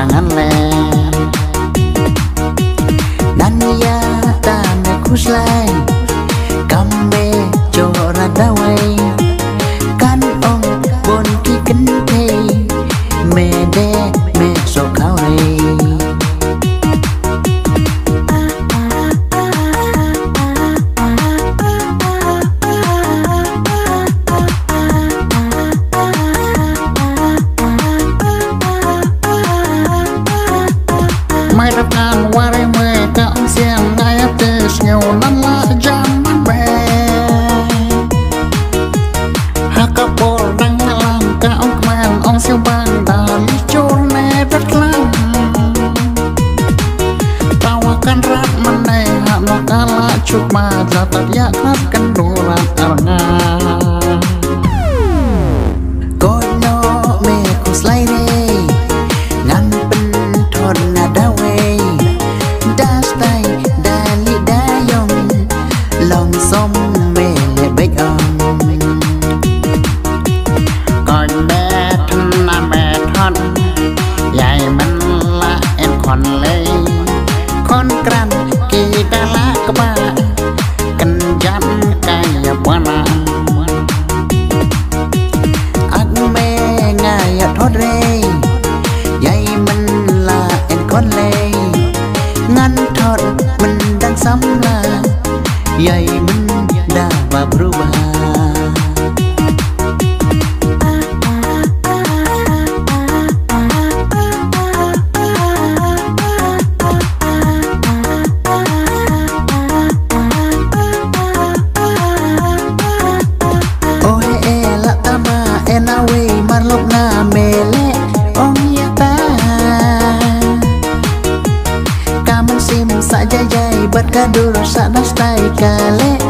tangan le Nania ta me kuslai Kambe cho ra dawai Kan ong bon ki kente Me de me so kauri Mai rap an ware me ka ong siang ngai ates nhiều năm la jaman be Hakapol dang lang ka ong man ong siêu bang da li chol ne dat lang Tawakan rat mane ha no kala chuk ma jatat ya khat kan durat aranga Kono me kuslai re ngan pen thon na dawe das tay dali dayong lòng sông me le bek ong Coi bé thân na bé thon Dài mình là em còn lê Con kran kỳ ta lá cơ ba Cần dám cây bwana Ác mê ngài thốt rê Dài mình là em con lê Ngăn thọt mình đang sống là Dài mình đã và berubah Enawe marlok na mele ong yata Kaman sim sa jajay bat kadur sa nastai kale